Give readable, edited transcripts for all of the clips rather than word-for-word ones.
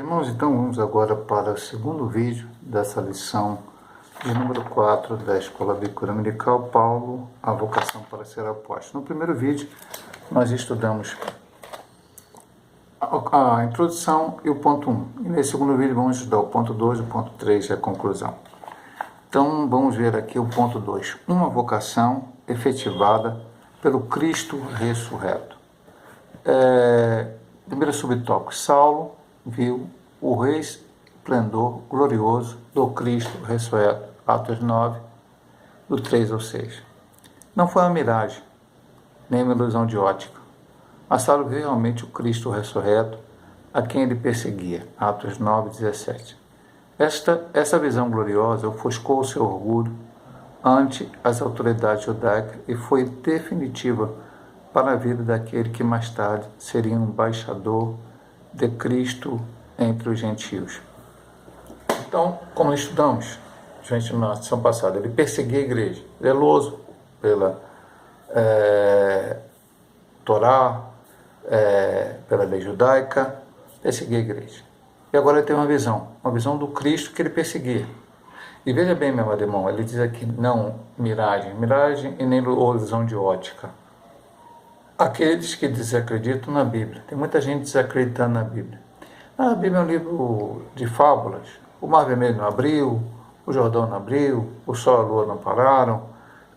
Irmãos, então vamos agora para o segundo vídeo dessa lição de número 4 da Escola Bíblica Dominical, Paulo, a vocação para ser apóstolo. No primeiro vídeo, nós estudamos a introdução e o ponto 1. E nesse segundo vídeo vamos estudar o ponto 2, o ponto 3 e a conclusão. Então vamos ver aqui o ponto 2. Uma vocação efetivada pelo Cristo ressurreto. Primeiro subtópico. Saulo viu o resplendor glorioso do Cristo ressurreto. Atos 9, do 3 ao 6. Não foi uma miragem, nem uma ilusão de ótica. Mas Saulo viu realmente o Cristo ressurreto, a quem ele perseguia. Atos 9, 17. Essa visão gloriosa ofuscou o seu orgulho ante as autoridades judaicas e foi definitiva para a vida daquele que mais tarde seria um embaixador de Cristo entre os gentios. Então, como estudamos, gente, na sessão passada, ele perseguia a igreja, zeloso pela Torá, pela lei judaica, perseguia a igreja. E agora ele tem uma visão do Cristo que ele perseguia. E veja bem, meu amado irmão, ele diz aqui, não miragem e nem ilusão de ótica. Aqueles que desacreditam na Bíblia. Tem muita gente desacreditando na Bíblia. A Bíblia é um livro de fábulas. O Mar Vermelho não abriu, o Jordão não abriu, o Sol e a Lua não pararam,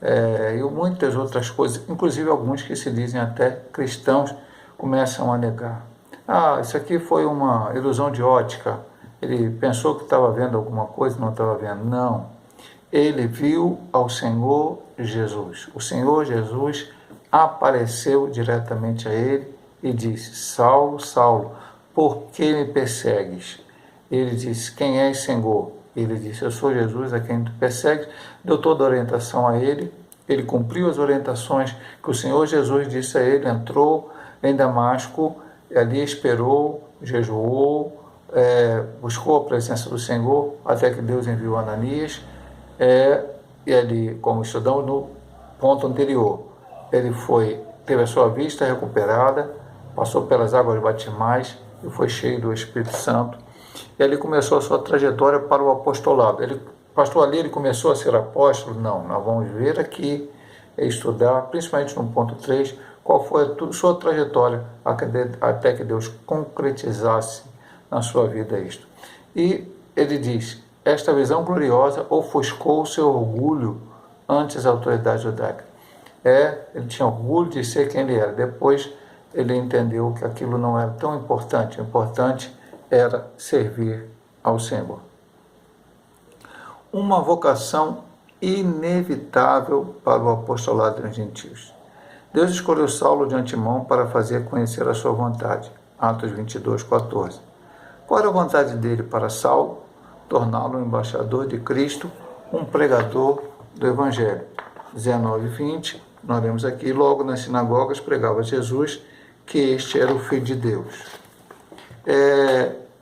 e muitas outras coisas, inclusive alguns que se dizem até cristãos começam a negar. Isso aqui foi uma ilusão de ótica. Ele pensou que estava vendo alguma coisa, não estava vendo. Não. Ele viu ao Senhor Jesus. O Senhor Jesus apareceu diretamente a ele e disse: Saulo, Saulo, por que me persegues? Ele disse: quem és, Senhor? Ele disse: eu sou Jesus a quem tu persegues. Deu toda a orientação a ele. Ele cumpriu as orientações que o Senhor Jesus disse a ele. Entrou em Damasco, ali esperou, jejuou, buscou a presença do Senhor, até que Deus enviou Ananias. E ali, como estudamos no ponto anterior, ele teve a sua vista recuperada, passou pelas águas batismais e foi cheio do Espírito Santo. E ali começou a sua trajetória para o apostolado. Pastor, ali ele começou a ser apóstolo? Não, nós vamos ver aqui, estudar, principalmente no ponto 3, qual foi a sua trajetória até que Deus concretizasse na sua vida isto. E ele diz: esta visão gloriosa ofuscou o seu orgulho ante as autoridades judaicas. Ele tinha orgulho de ser quem ele era. Depois ele entendeu que aquilo não era tão importante. O importante era servir ao Senhor. Uma vocação inevitável para o apostolado dos gentios. Deus escolheu Saulo de antemão para fazer conhecer a sua vontade. Atos 22, 14. Qual era a vontade dele para Saulo? Torná-lo um embaixador de Cristo, um pregador do Evangelho. 19, 20, nós vemos aqui, logo nas sinagogas pregava Jesus, que este era o Filho de Deus.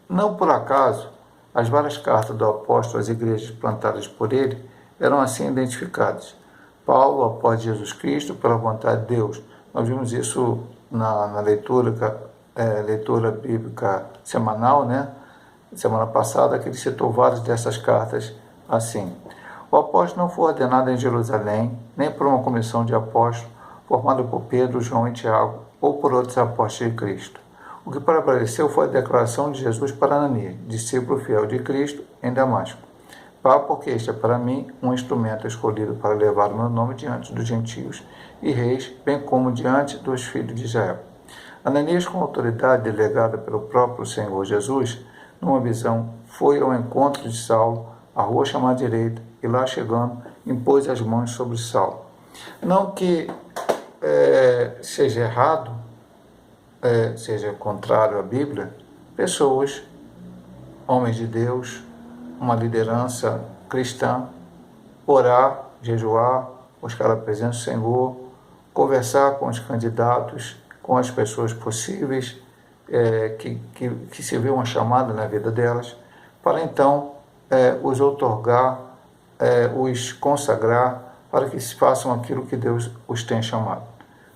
Não por acaso, as várias cartas do apóstolo às igrejas plantadas por ele eram assim identificadas. Paulo, após Jesus Cristo, pela vontade de Deus. Nós vimos isso na leitura bíblica semanal, né? Semana passada, que ele citou várias dessas cartas assim. O apóstolo não foi ordenado em Jerusalém, nem por uma comissão de apóstolos formada por Pedro, João e Tiago, ou por outros apóstolos de Cristo. O que prevaleceu foi a declaração de Jesus para Ananias, discípulo fiel de Cristo, em Damasco. Vá, porque este é para mim um instrumento escolhido para levar o meu nome diante dos gentios e reis, bem como diante dos filhos de Israel. Ananias, com autoridade delegada pelo próprio Senhor Jesus, numa visão, foi ao encontro de Saulo, à rua chamada direita, e lá chegando, impôs as mãos sobre Saulo. Não que seja errado, seja contrário à Bíblia, pessoas, homens de Deus, uma liderança cristã, orar, jejuar, buscar a presença do Senhor, conversar com os candidatos, com as pessoas possíveis, que se vê uma chamada na vida delas, para então os outorgar, os consagrar, para que se façam aquilo que Deus os tem chamado.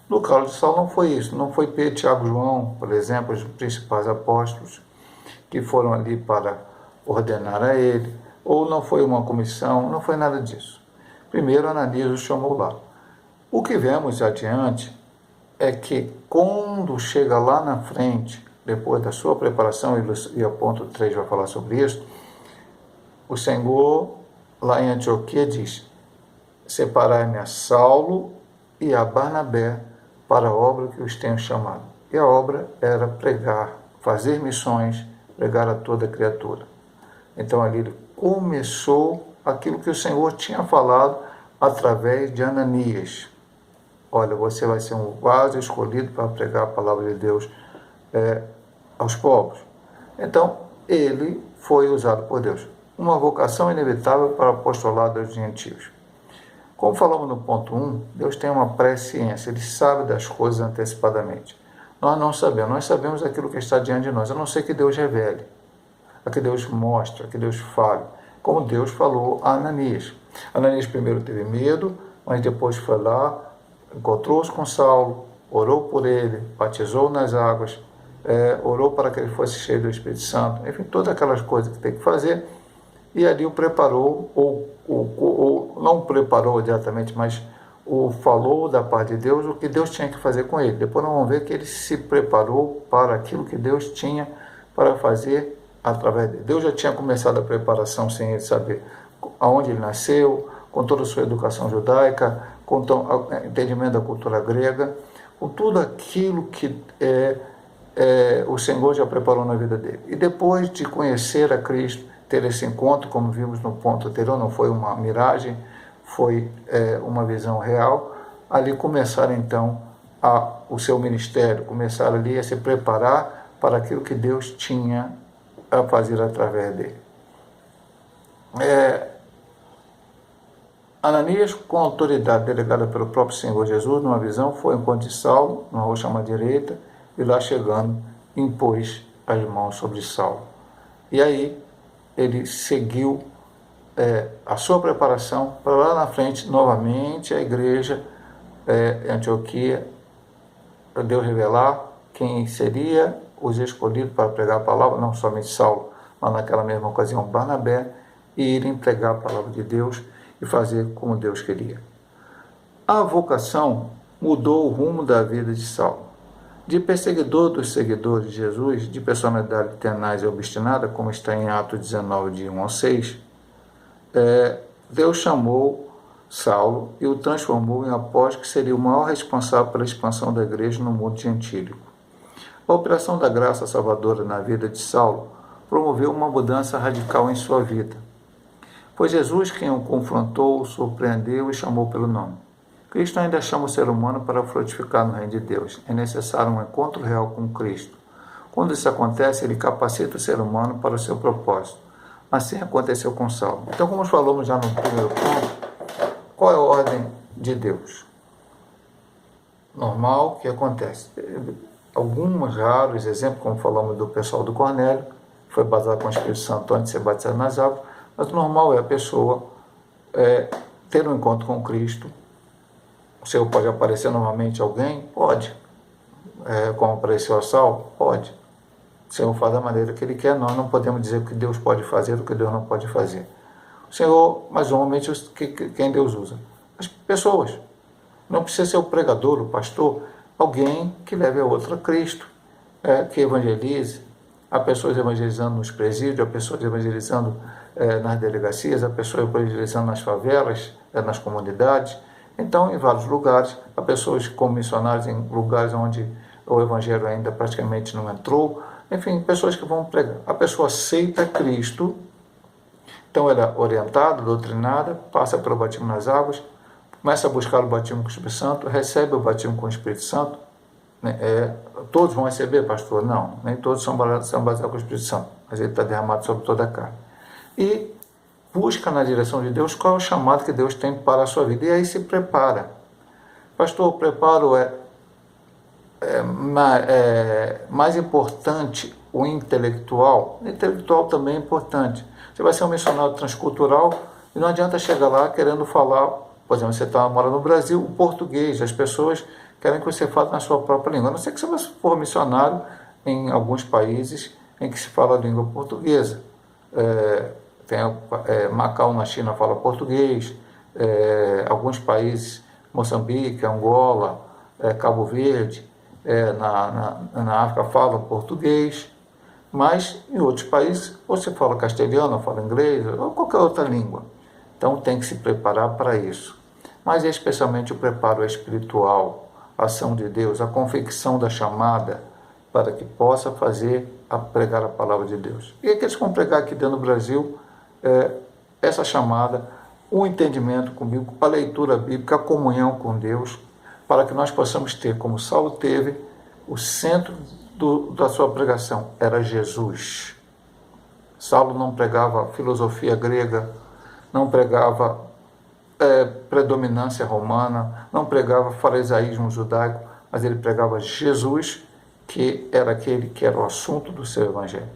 No caso de Saulo não foi isso, não foi Pedro, Tiago, João, por exemplo, os principais apóstolos, que foram ali para ordenar a ele, ou não foi uma comissão, não foi nada disso. Primeiro Ananias o chamou lá. O que vemos adiante é que quando chega lá na frente, depois da sua preparação, e a ponto 3 vai falar sobre isso, o Senhor lá em Antioquia diz: separai-me a Saulo e a Barnabé para a obra que os tenho chamado. E a obra era pregar, fazer missões, pregar a toda criatura. Então ali ele começou aquilo que o Senhor tinha falado através de Ananias. Olha, você vai ser um vaso escolhido para pregar a palavra de Deus aos povos. Então, ele foi usado por Deus. Uma vocação inevitável para o apostolado dos gentios. Como falamos no ponto 1, Deus tem uma presciência, Ele sabe das coisas antecipadamente. Nós não sabemos, nós sabemos aquilo que está diante de nós, a não ser que Deus revele, a que Deus mostre, a que Deus fale, como Deus falou a Ananias. Ananias primeiro teve medo, mas depois foi lá, encontrou-se com Saulo, orou por ele, batizou nas águas, orou para que ele fosse cheio do Espírito Santo, enfim, todas aquelas coisas que tem que fazer, e ali o preparou, ou não preparou diretamente, mas o falou da parte de Deus, o que Deus tinha que fazer com ele. Depois nós vamos ver que ele se preparou para aquilo que Deus tinha para fazer através dele. Deus já tinha começado a preparação sem ele saber aonde ele nasceu, com toda a sua educação judaica, com o entendimento da cultura grega, com tudo aquilo que o Senhor já preparou na vida dele. E depois de conhecer a Cristo, ter esse encontro, como vimos no ponto anterior, não foi uma miragem, foi uma visão real, ali começaram então o seu ministério, começaram ali a se preparar para aquilo que Deus tinha a fazer através dele. Ananias, com a autoridade delegada pelo próprio Senhor Jesus, numa visão, foi ao encontro de Saulo, na rocha à direita, e lá chegando, impôs as mãos sobre Saulo. E aí, ele seguiu a sua preparação para lá na frente, novamente, a igreja Antioquia, para Deus revelar quem seria os escolhidos para pregar a palavra, não somente Saulo, mas naquela mesma ocasião Barnabé, e irem pregar a palavra de Deus e fazer como Deus queria. A vocação mudou o rumo da vida de Saulo. De perseguidor dos seguidores de Jesus, de personalidade tenaz e obstinada, como está em Atos 19, de 1 ao 6, Deus chamou Saulo e o transformou em apóstolo que seria o maior responsável pela expansão da igreja no mundo gentílico. A operação da graça salvadora na vida de Saulo promoveu uma mudança radical em sua vida. Foi Jesus quem o confrontou, o surpreendeu e chamou pelo nome. Cristo ainda chama o ser humano para frutificar no reino de Deus. É necessário um encontro real com Cristo. Quando isso acontece, ele capacita o ser humano para o seu propósito. Assim aconteceu com Saulo. Então, como falamos já no primeiro ponto, qual é a ordem de Deus? Normal que acontece. Alguns raros exemplos, como falamos do pessoal do Cornélio, que foi batizado com o Espírito Santo antes de ser batizado nas águas, mas o normal é a pessoa ter um encontro com Cristo. O Senhor pode aparecer novamente alguém? Pode. Como apareceu a Saulo? Pode. O Senhor faz da maneira que Ele quer, nós não podemos dizer o que Deus pode fazer, o que Deus não pode fazer. O Senhor, mas normalmente, quem Deus usa? As pessoas. Não precisa ser o pregador, o pastor, alguém que leve a outro a Cristo, que evangelize. Há pessoas evangelizando nos presídios, há pessoas evangelizando nas delegacias, há pessoas evangelizando nas favelas, nas comunidades. Então, em vários lugares, há pessoas como missionários em lugares onde o evangelho ainda praticamente não entrou. Enfim, pessoas que vão pregar. A pessoa aceita Cristo, então ela é orientada, doutrinada, passa pelo batismo nas águas, começa a buscar o batismo com o Espírito Santo, recebe o batismo com o Espírito Santo. Todos vão receber, pastor? Não, nem todos são batizados com o Espírito Santo, mas ele está derramado sobre toda a carne. E busca na direção de Deus qual é o chamado que Deus tem para a sua vida. E aí se prepara. Pastor, o preparo mais importante o intelectual. O intelectual também é importante. Você vai ser um missionário transcultural e não adianta chegar lá querendo falar, por exemplo, você mora no Brasil, o português, as pessoas querem que você fale na sua própria língua. A não ser que você for missionário em alguns países em que se fala a língua portuguesa. Macau, na China, fala português, alguns países, Moçambique, Angola, Cabo Verde, na África falam português, mas em outros países ou se fala castelhano, ou fala inglês, ou qualquer outra língua. Então tem que se preparar para isso. Mas especialmente o preparo espiritual, a ação de Deus, a convicção da chamada, para que possa pregar a palavra de Deus. E aqueles que vão pregar aqui dentro do Brasil, essa chamada, o entendimento comigo, a leitura bíblica, a comunhão com Deus, para que nós possamos ter, como Saulo teve, o centro da sua pregação era Jesus. Saulo não pregava filosofia grega, não pregava predominância romana, não pregava farisaísmo judaico, mas ele pregava Jesus, que era aquele que era o assunto do seu evangelho.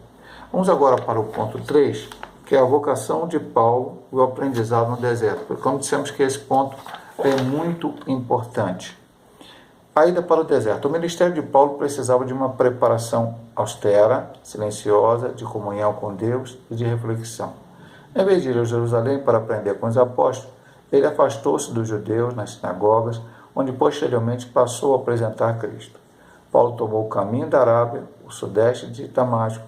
Vamos agora para o ponto 3, que é a vocação de Paulo e o aprendizado no deserto. Porque, como dissemos, que esse ponto é muito importante. A ida para o deserto. O ministério de Paulo precisava de uma preparação austera, silenciosa, de comunhão com Deus e de reflexão. Em vez de ir a Jerusalém para aprender com os apóstolos, ele afastou-se dos judeus nas sinagogas, onde posteriormente passou a apresentar Cristo. Paulo tomou o caminho da Arábia, o sudeste de Damasco,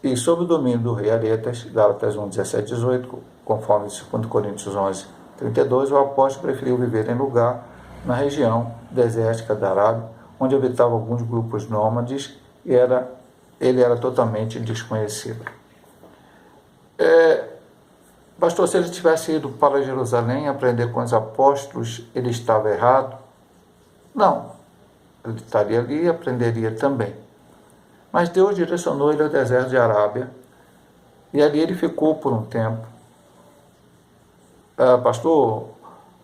e sob o domínio do rei Aretas, Gálatas 1, 17, 18, conforme 2 Coríntios 11, 32, o apóstolo preferiu viver em lugar na região desértica da Arábia, onde habitavam alguns grupos nômades e ele era totalmente desconhecido. Pastor, se ele tivesse ido para Jerusalém aprender com os apóstolos, ele estava errado? Não, ele estaria ali e aprenderia também. Mas Deus direcionou ele ao deserto de Arábia, e ali ele ficou por um tempo. Pastor,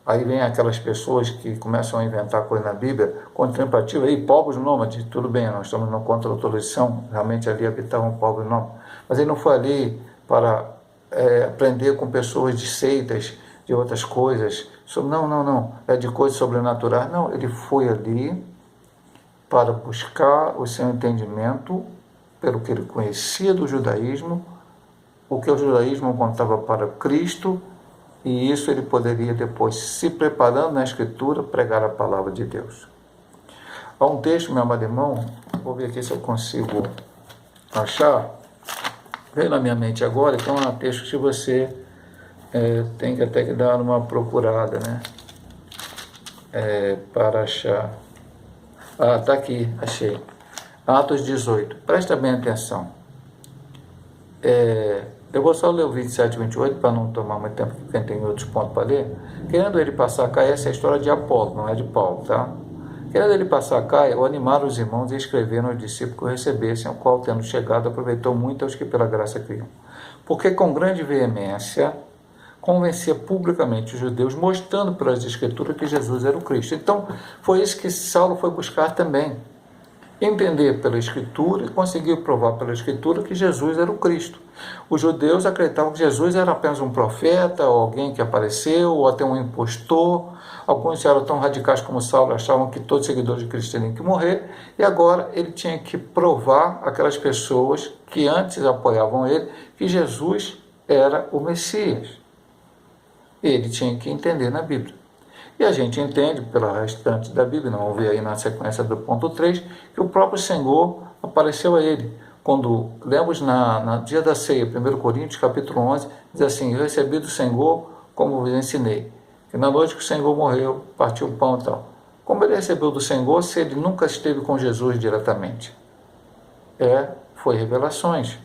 aí vem aquelas pessoas que começam a inventar coisa na Bíblia, contemplativa, povos nômades, tudo bem, nós estamos na contra-autorização, realmente ali habitavam povos nômades, mas ele não foi ali para aprender com pessoas de seitas, de outras coisas, não, de coisas sobrenaturais, não, ele foi ali para buscar o seu entendimento pelo que ele conhecia do judaísmo, o que o judaísmo contava para Cristo, e isso ele poderia depois, se preparando na Escritura, pregar a palavra de Deus. Há um texto, meu amado irmão, vou ver aqui se eu consigo achar, veio na minha mente agora, então é um texto que você tem que até que dar uma procurada, né? Para achar. Está aqui, achei. Atos 18. Presta bem atenção. Eu vou só ler o 27 e 28 para não tomar muito tempo, porque tem outros pontos para ler. Querendo ele passar cá, essa é a história de Apolo, não é de Paulo, tá? Querendo ele passar cá, eu animaram os irmãos e escreveram aos discípulos que o recebessem, o qual, tendo chegado, aproveitou muito aos que pela graça criam. Porque com grande veemência convencia publicamente os judeus, mostrando pelas Escrituras que Jesus era o Cristo. Então, foi isso que Saulo foi buscar também. Entender pela Escritura e conseguir provar pela Escritura que Jesus era o Cristo. Os judeus acreditavam que Jesus era apenas um profeta, ou alguém que apareceu, ou até um impostor. Alguns eram tão radicais como Saulo, achavam que todos os seguidores de Cristo teriam que morrer, e agora ele tinha que provar àquelas pessoas que antes apoiavam ele, que Jesus era o Messias. Ele tinha que entender na Bíblia. E a gente entende, pela restante da Bíblia, não vou ver aí na sequência do ponto 3, que o próprio Senhor apareceu a ele. Quando lemos no dia da ceia, 1 Coríntios, capítulo 11, diz assim: eu recebi do Senhor como vos ensinei. Que na noite que o Senhor morreu, partiu o pão e tal. Como ele recebeu do Senhor, se ele nunca esteve com Jesus diretamente? Foi revelações.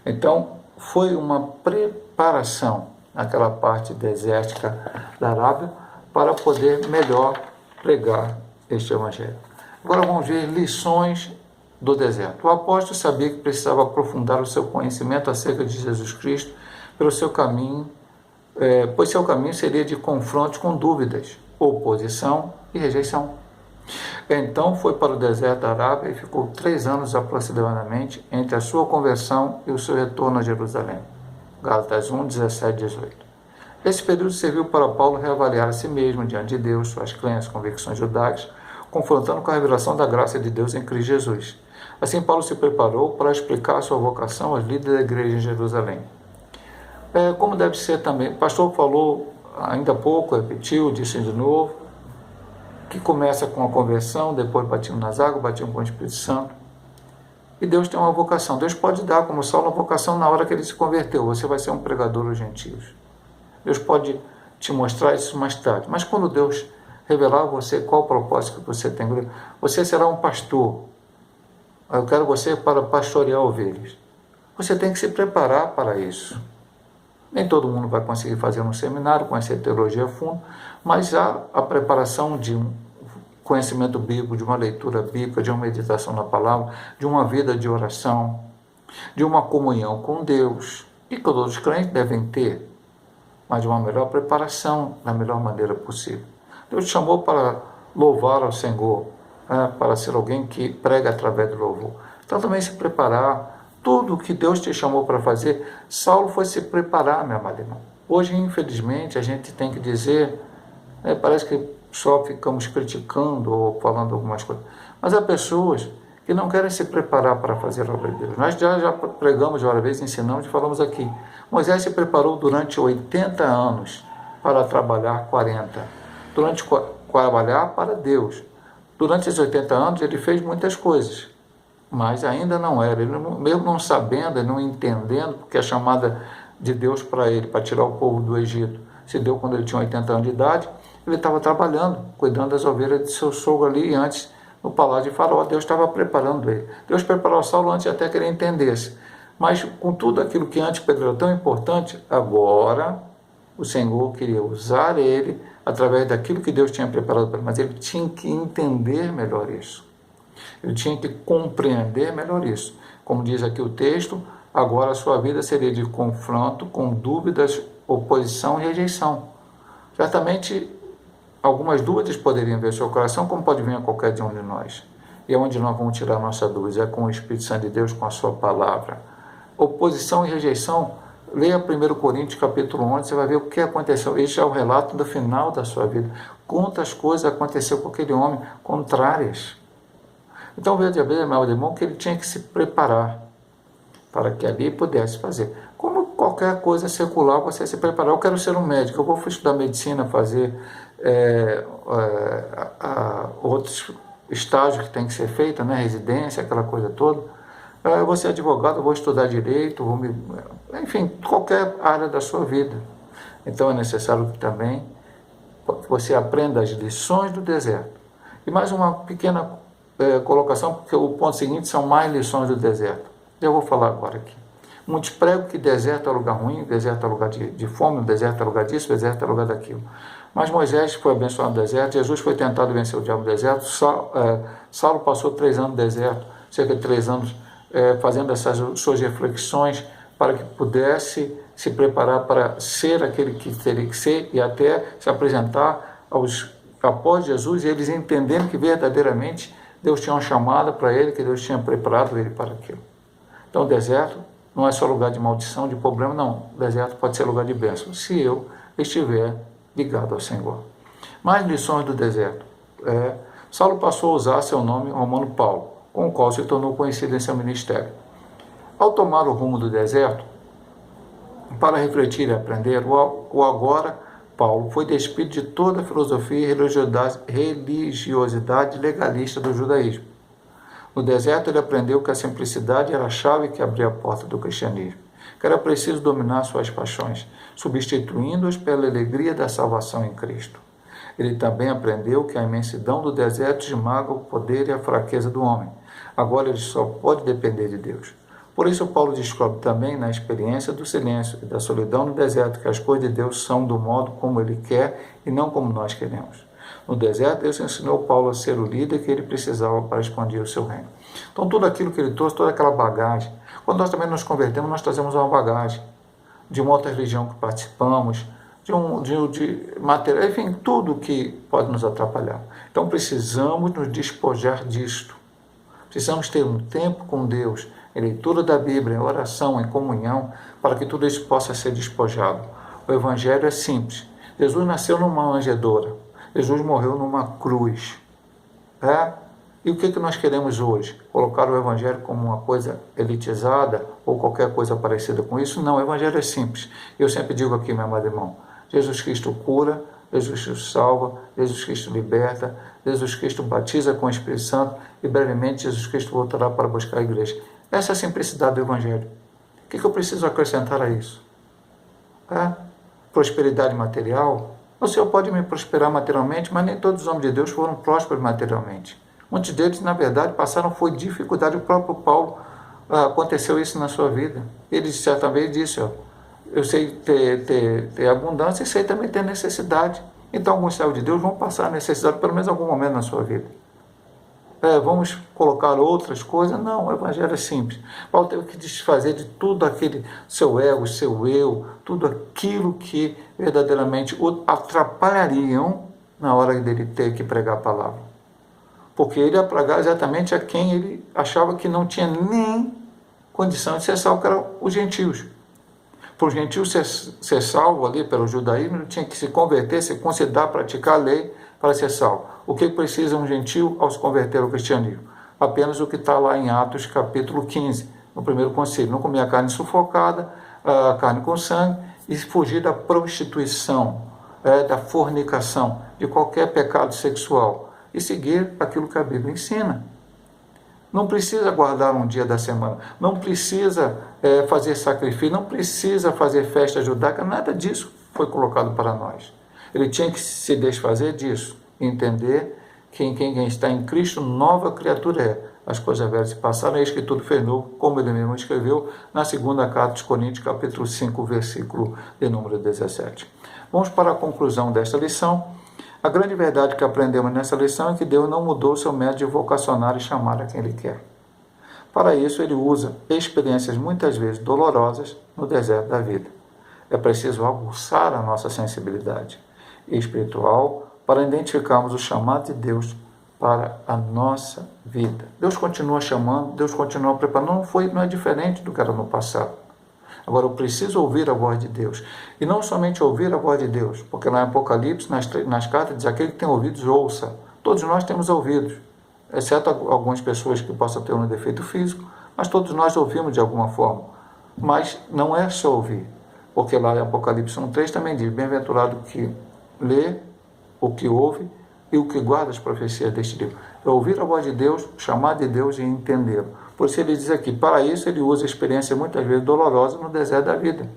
Então, foi uma preparação naquela parte desértica da Arábia para poder melhor pregar este evangelho. Agora vamos ver lições do deserto. O apóstolo sabia que precisava aprofundar o seu conhecimento acerca de Jesus Cristo pelo seu caminho, pois seu caminho seria de confrontos com dúvidas, oposição e rejeição. Então foi para o deserto da Arábia e ficou 3 anos aproximadamente entre a sua conversão e o seu retorno a Jerusalém. Gálatas 1, 17 e 18. Esse período serviu para Paulo reavaliar a si mesmo diante de Deus, suas crenças, convicções judaicas, confrontando com a revelação da graça de Deus em Cristo Jesus. Assim, Paulo se preparou para explicar a sua vocação aos líderes da igreja em Jerusalém. Como deve ser também, o pastor falou ainda há pouco, repetiu, disse de novo, que começa com a conversão, depois batismo nas águas, batismo com o Espírito Santo. E Deus tem uma vocação. Deus pode dar, como Saulo, a vocação na hora que ele se converteu. Você vai ser um pregador aos gentios. Deus pode te mostrar isso mais tarde. Mas quando Deus revelar a você qual o propósito que você tem, você será um pastor. Eu quero você para pastorear ovelhas. Você tem que se preparar para isso. Nem todo mundo vai conseguir fazer um seminário, conhecer teologia a fundo, mas há a preparação de um conhecimento bíblico, de uma leitura bíblica, de uma meditação na palavra, de uma vida de oração, de uma comunhão com Deus, e que todos os crentes devem ter, mas de uma melhor preparação, da melhor maneira possível. Deus te chamou para louvar ao Senhor, para ser alguém que prega através do louvor. Então também se preparar, tudo o que Deus te chamou para fazer. Saulo foi se preparar, meu amado irmão. Hoje, infelizmente, a gente tem que dizer, parece que só ficamos criticando ou falando algumas coisas, mas há pessoas que não querem se preparar para fazer a obra de Deus. Nós já pregamos várias vezes, ensinamos e falamos aqui. Moisés se preparou durante 80 anos para trabalhar 40. Trabalhar para Deus. Durante esses 80 anos ele fez muitas coisas, mas ainda não era. Ele, mesmo não sabendo, não entendendo, porque a chamada de Deus para ele, para tirar o povo do Egito, se deu quando ele tinha 80 anos de idade. Ele estava trabalhando, cuidando das ovelhas de seu sogro ali, e antes, no palácio de Faraó, Deus estava preparando ele. Deus preparou Saulo antes até que ele entendesse. Mas com tudo aquilo que antes para ele era tão importante, agora o Senhor queria usar ele através daquilo que Deus tinha preparado para ele. Mas ele tinha que entender melhor isso. Ele tinha que compreender melhor isso. Como diz aqui o texto, agora a sua vida seria de confronto com dúvidas, oposição e rejeição. Certamente, algumas dúvidas poderiam vir ao seu coração, como pode vir a qualquer de um de nós. E é onde nós vamos tirar a nossa dúvida, é com o Espírito Santo de Deus, com a sua palavra. Oposição e rejeição, leia 1 Coríntios capítulo 11, você vai ver o que aconteceu. Este é o relato do final da sua vida. Quantas coisas aconteceu com aquele homem contrárias. Então, veja bem, meu irmão, que ele tinha que se preparar para que ali pudesse fazer. Como qualquer coisa secular, você se preparar. Eu quero ser um médico, eu vou estudar medicina, fazer outros estágios que tem que ser feito, né? Residência, aquela coisa toda. Eu vou ser advogado, eu vou estudar direito, enfim, qualquer área da sua vida. Então é necessário que também você aprenda as lições do deserto. E mais uma pequena colocação, porque o ponto seguinte são mais lições do deserto. Eu vou falar agora aqui. Muitos pregam que deserto é lugar ruim, deserto é lugar de fome, deserto é lugar disso, deserto é lugar daquilo. Mas Moisés foi abençoado no deserto, Jesus foi tentado vencer o diabo no deserto, Saulo passou 3 anos no deserto, cerca de 3 anos, fazendo essas suas reflexões para que pudesse se preparar para ser aquele que teria que ser e até se apresentar após Jesus, e eles entendendo que verdadeiramente Deus tinha uma chamada para ele, que Deus tinha preparado ele para aquilo. Então o deserto não é só lugar de maldição, de problema, não. O deserto pode ser lugar de bênção, se eu estiver ligado ao Senhor. Mais lições do deserto. Saulo passou a usar seu nome romano Paulo, com o qual se tornou conhecido em seu ministério. Ao tomar o rumo do deserto, para refletir e aprender, o agora Paulo foi despido de toda a filosofia e religiosidade legalista do judaísmo. No deserto ele aprendeu que a simplicidade era a chave que abria a porta do cristianismo, que era preciso dominar suas paixões, substituindo-as pela alegria da salvação em Cristo. Ele também aprendeu que a imensidão do deserto esmaga o poder e a fraqueza do homem. Agora ele só pode depender de Deus. Por isso Paulo descobre também na experiência do silêncio e da solidão no deserto que as coisas de Deus são do modo como ele quer e não como nós queremos. No deserto, Deus ensinou Paulo a ser o líder que ele precisava para expandir o seu reino. Então, tudo aquilo que ele trouxe, toda aquela bagagem. Quando nós também nos convertemos, nós trazemos uma bagagem de uma outra religião que participamos, de material, enfim, tudo que pode nos atrapalhar. Então, precisamos nos despojar disto. Precisamos ter um tempo com Deus, em leitura da Bíblia, em oração, em comunhão, para que tudo isso possa ser despojado. O Evangelho é simples. Jesus nasceu numa manjedoura. Jesus morreu numa cruz. E o que nós queremos hoje? colocar o Evangelho como uma coisa elitizada ou qualquer coisa parecida com isso. Não, o Evangelho é simples. Eu sempre digo aqui, meu amado irmão, Jesus Cristo cura, Jesus Cristo salva, Jesus Cristo liberta, Jesus Cristo batiza com o Espírito Santo e brevemente Jesus Cristo voltará para buscar a igreja. Essa é a simplicidade do Evangelho. O que eu preciso acrescentar a isso? Prosperidade material? O Senhor pode me prosperar materialmente, mas nem todos os homens de Deus foram prósperos materialmente. Muitos deles, na verdade, foi dificuldade. O próprio Paulo, aconteceu isso na sua vida. Ele certa vez disse, eu sei ter abundância e sei também ter necessidade. Então, alguns servos de Deus vão passar necessidade pelo menos em algum momento na sua vida. Vamos colocar outras coisas? Não, o Evangelho é simples. Paulo teve que desfazer de tudo aquele seu ego, seu eu, tudo aquilo que verdadeiramente o atrapalhariam na hora dele ter que pregar a palavra. Porque ele ia pregar exatamente a quem ele achava que não tinha nem condição de ser salvo, que eram os gentios. Para os gentios ser salvo ali pelo judaísmo, ele tinha que se converter, se considerar, praticar a lei para ser salvo. O que precisa um gentio ao se converter ao cristianismo? Apenas o que está lá em Atos capítulo 15, no primeiro concílio. Não comer a carne sufocada, a carne com sangue, e fugir da prostituição, da fornicação, de qualquer pecado sexual, e seguir aquilo que a Bíblia ensina. Não precisa guardar um dia da semana, não precisa fazer sacrifício, não precisa fazer festa judaica, nada disso foi colocado para nós. Ele tinha que se desfazer disso, entender que quem está em Cristo, nova criatura é. As coisas velhas se passaram, eis que tudo fez novo, como ele mesmo escreveu na segunda carta de Coríntios, capítulo 5, versículo de número 17. Vamos para a conclusão desta lição. A grande verdade que aprendemos nessa lição é que Deus não mudou seu método de vocacionar e chamar a quem Ele quer. Para isso, Ele usa experiências muitas vezes dolorosas no deserto da vida. É preciso aguçar a nossa sensibilidade espiritual para identificarmos o chamado de Deus para a nossa vida. Deus continua chamando, Deus continua preparando, não é diferente do que era no passado. Agora, eu preciso ouvir a voz de Deus. E não somente ouvir a voz de Deus, porque lá em Apocalipse, nas cartas, diz: aquele que tem ouvidos, ouça. Todos nós temos ouvidos, exceto algumas pessoas que possam ter um defeito físico, mas todos nós ouvimos de alguma forma. Mas não é só ouvir, porque lá em Apocalipse 1:3 também diz: bem-aventurado o que lê, o que ouve e o que guarda as profecias deste livro. É ouvir a voz de Deus, chamar de Deus e entendê-lo. Por isso ele diz aqui, para isso ele usa a experiência muitas vezes dolorosa no deserto da vida.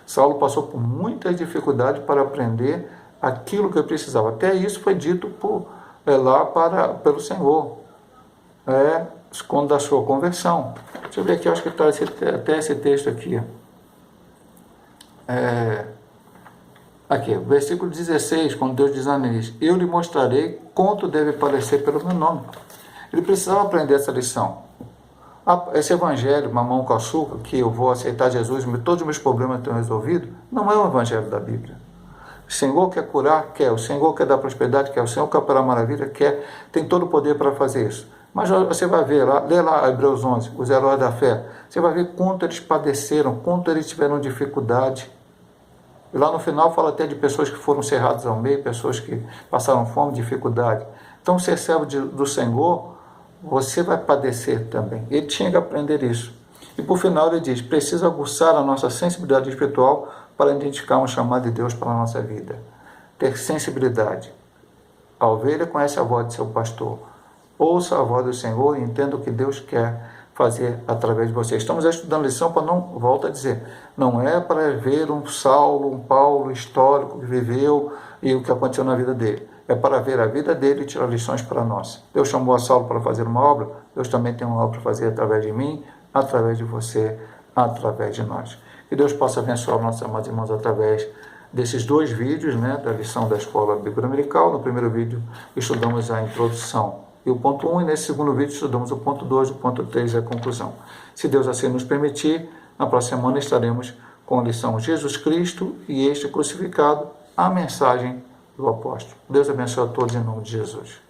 Saulo passou por muitas dificuldades para aprender aquilo que ele precisava. Até isso foi dito pelo Senhor, quando da sua conversão. Deixa eu ver aqui, acho que está até esse texto aqui. Aqui, versículo 16, quando Deus diz a Ananias: eu lhe mostrarei quanto deve padecer pelo meu nome. Ele precisava aprender essa lição. Esse evangelho, mamão com açúcar, que eu vou aceitar Jesus, todos os meus problemas estão resolvidos, não é o evangelho da Bíblia. O Senhor quer curar? Quer. O Senhor quer dar prosperidade? Quer. O Senhor quer operar maravilha? Quer. Tem todo o poder para fazer isso. Mas você vai ver lá, lê lá Hebreus 11, os heróis da fé, você vai ver quanto eles padeceram, quanto eles tiveram dificuldade. E lá no final fala até de pessoas que foram cerradas ao meio, pessoas que passaram fome, dificuldade. Então, ser servo do Senhor, você vai padecer também. Ele tinha que aprender isso. E por final ele diz: precisa aguçar a nossa sensibilidade espiritual para identificar um chamado de Deus para a nossa vida. Ter sensibilidade. A ovelha conhece a voz de seu pastor. Ouça a voz do Senhor e entenda o que Deus quer fazer através de você. Estamos estudando lição para não, volto a dizer, não é para ver um Saulo, um Paulo histórico que viveu e o que aconteceu na vida dele. É para ver a vida dele e tirar lições para nós. Deus chamou a Saulo para fazer uma obra, Deus também tem uma obra para fazer através de mim, através de você, através de nós. Que Deus possa abençoar nossos amados irmãos através desses dois vídeos, da lição da Escola Bíblica Dominical. No primeiro vídeo estudamos a introdução e o ponto 1, e nesse segundo vídeo estudamos o ponto 2, o ponto 3 e a conclusão. Se Deus assim nos permitir, na próxima semana estaremos com a lição Jesus Cristo e este crucificado, a mensagem do apóstolo. Deus abençoe a todos em nome de Jesus.